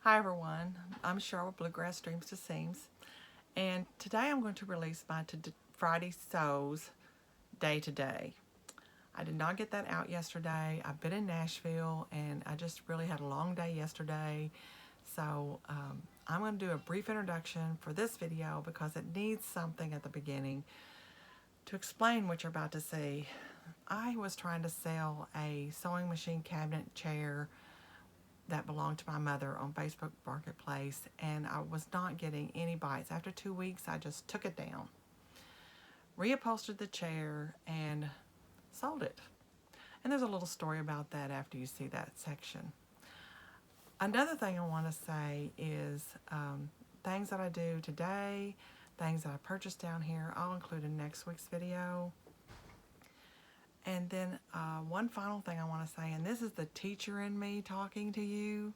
Hi everyone, I'm Cheryl with Bluegrass Dreams to Seams, and today I'm going to release my Friday Sews day to day. I did not get that out yesterday. I've been in Nashville and I just really had a long day yesterday, so I'm going to do a brief introduction for this video because it needs something at the beginning to explain what you're about to see. I was trying to sell a sewing machine cabinet chair that belonged to my mother on Facebook Marketplace, and I was not getting any bites. After 2 weeks, I just took it down, reupholstered the chair, and sold it. And there's a little story about that after you see that section. Another thing I want to say is things that I do today, things that I purchased down here, I'll include in next week's video. And then one final thing I want to say, and this is the teacher in me talking to you.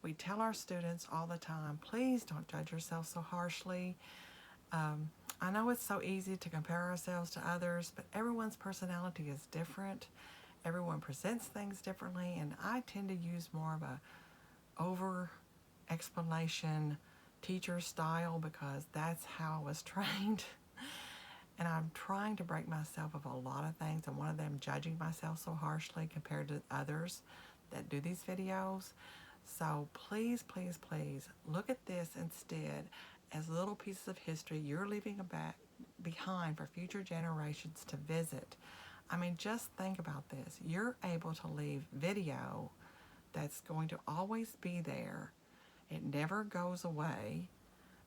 We tell our students all the time, please don't judge yourself so harshly. I know it's so easy to compare ourselves to others, but everyone's personality is different. Everyone presents things differently, and I tend to use more of a over explanation teacher style because that's how I was trained. And I'm trying to break myself of a lot of things, and one of them judging myself so harshly compared to others that do these videos. So please, please, please look at this instead as little pieces of history you're leaving behind for future generations to visit. I mean, just think about this. You're able to leave video that's going to always be there. It never goes away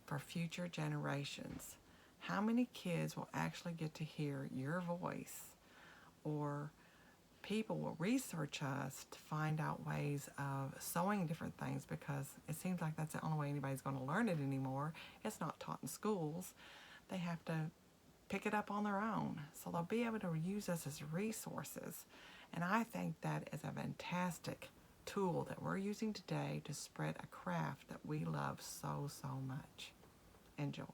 for future generations. How many kids will actually get to hear your voice, or people will research us to find out ways of sewing different things, because it seems like that's the only way anybody's going to learn it anymore. It's not taught in schools. They have to pick it up on their own. So they'll be able to use us as resources. And I think that is a fantastic tool that we're using today to spread a craft that we love so, so much. Enjoy.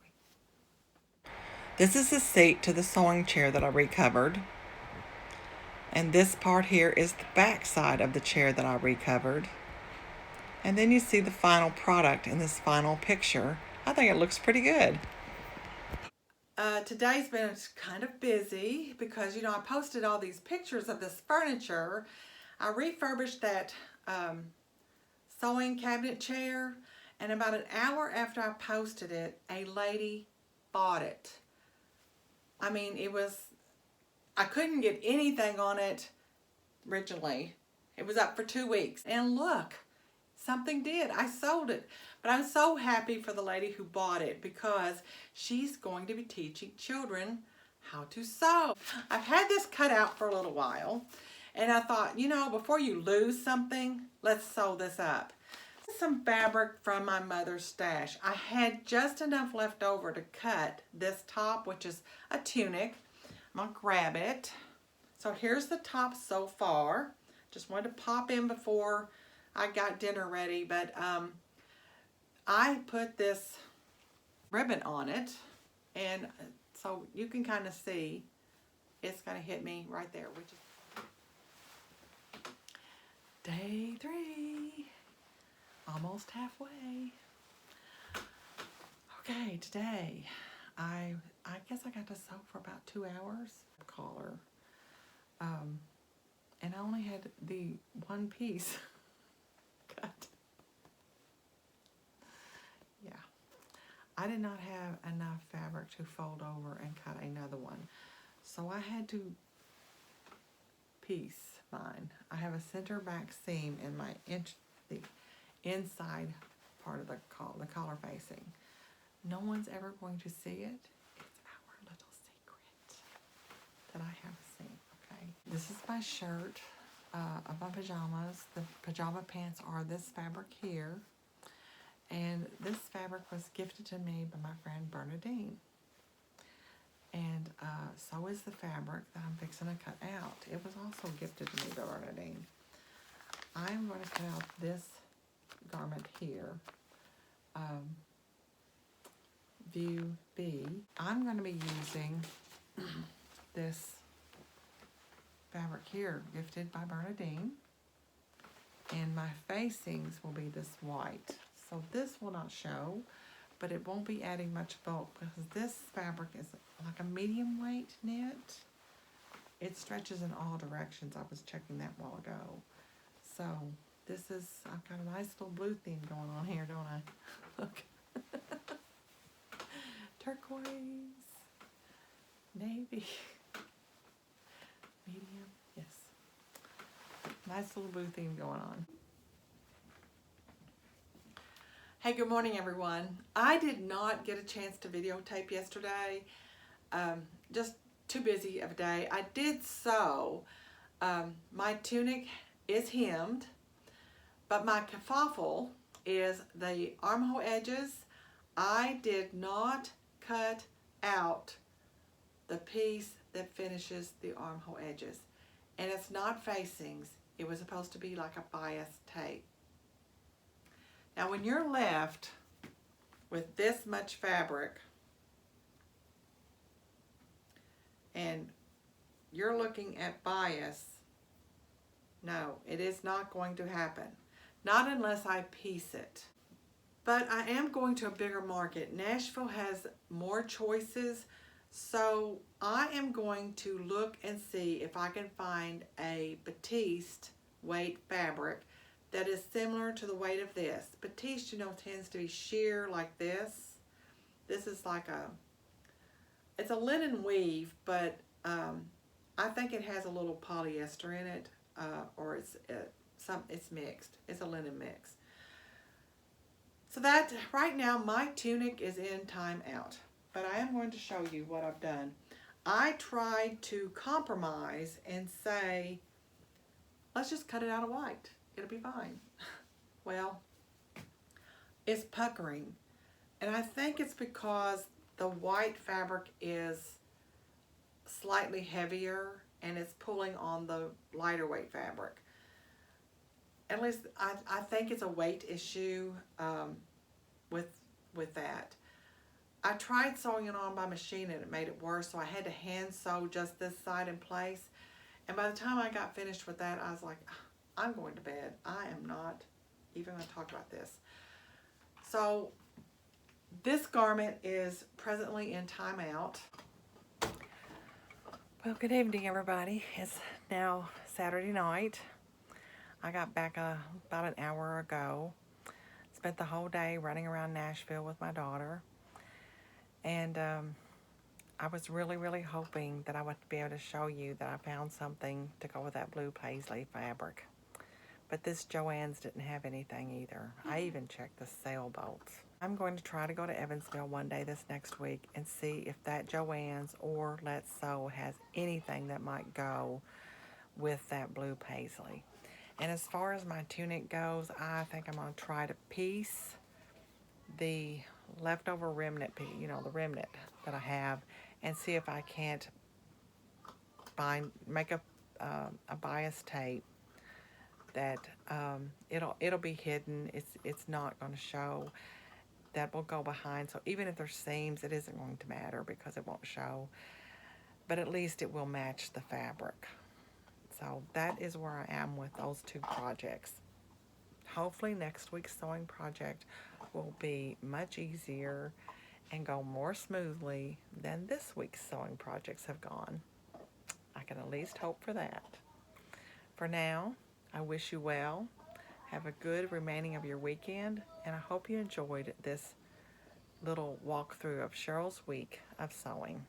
This is the seat to the sewing chair that I recovered. And this part here is the back side of the chair that I recovered. And then you see the final product in this final picture. I think it looks pretty good. Today's been kind of busy because, I posted all these pictures of this furniture. I refurbished that sewing cabinet chair, and about an hour after I posted it, a lady bought it. I mean, I couldn't get anything on it originally. It was up for 2 weeks. And look, something did. I sold it. But I'm so happy for the lady who bought it because she's going to be teaching children how to sew. I've had this cut out for a little while, and I thought, before you lose something, let's sew this up. This is some fabric from my mother's stash. I had just enough left over to cut this top, which is a tunic. I'm gonna grab it. So here's the top so far. Just wanted to pop in before I got dinner ready, but I put this ribbon on it, and so you can kind of see it's gonna hit me right there, which is day 3, almost halfway. Okay, today I guess I got to sew for about 2 hours. Collar. And I only had the one piece cut. Yeah. I did not have enough fabric to fold over and cut another one. So I had to piece mine. I have a center back seam in the inside part of the collar facing. No one's ever going to see it. It's our little secret that I have a seam, okay? This is my shirt of my pajamas. The pajama pants are this fabric here. And this fabric was gifted to me by my friend Bernadine. And so is the fabric that I'm fixing to cut out. It was also gifted to me by Bernadine. I'm going to cut out this garment here. View B. I'm going to be using this fabric here, gifted by Bernadine. And my facings will be this white. So this will not show, but it won't be adding much bulk because this fabric is like a medium weight knit. It stretches in all directions. I was checking that a while ago. So this is, I've got a nice little blue theme going on here, don't I? Look. Turquoise, navy, medium, yes. Nice little blue theme going on. Hey, good morning, everyone. I did not get a chance to videotape yesterday. Just too busy of a day. I did sew. My tunic is hemmed, but my kerfuffle is the armhole edges. I did not cut out the piece that finishes the armhole edges. And it's not facings. It was supposed to be like a bias tape. Now when you're left with this much fabric and you're looking at bias, no, it is not going to happen. Not unless I piece it. But I am going to a bigger market. Nashville has more choices, so I am going to look and see if I can find a batiste weight fabric that is similar to the weight of this. Batiste, you know, tends to be sheer like this. This is like it's a linen weave, but I think it has a little polyester in it, or it's mixed. It's a linen mix. So that, right now, my tunic is in timeout, but I am going to show you what I've done. I tried to compromise and say, let's just cut it out of white. It'll be fine. Well, it's puckering, and I think it's because the white fabric is slightly heavier and it's pulling on the lighter weight fabric. At least I think it's a weight issue with that. I tried sewing it on by machine and it made it worse, so I had to hand sew just this side in place. And by the time I got finished with that, I was like, I'm going to bed. I am not even going to talk about this. So this garment is presently in timeout. Well, good evening, everybody. It's now Saturday night. I got back about an hour ago. Spent the whole day running around Nashville with my daughter. And I was really, really hoping that I would be able to show you that I found something to go with that blue paisley fabric. But this JoAnn's didn't have anything either. I even checked the sailboats. I'm going to try to go to Evansville one day this next week and see if that JoAnn's or Let's Sew has anything that might go with that blue paisley. And as far as my tunic goes, I think I'm going to try to piece the leftover remnant, you know, the remnant that I have, and see if I can't make a bias tape that it'll be hidden. It's not going to show. That will go behind. So even if there's seams, it isn't going to matter because it won't show. But at least it will match the fabric. So that is where I am with those two projects. Hopefully next week's sewing project will be much easier and go more smoothly than this week's sewing projects have gone. I can at least hope for that. For now, I wish you well. Have a good remaining of your weekend, and I hope you enjoyed this little walkthrough of Cheryl's week of sewing.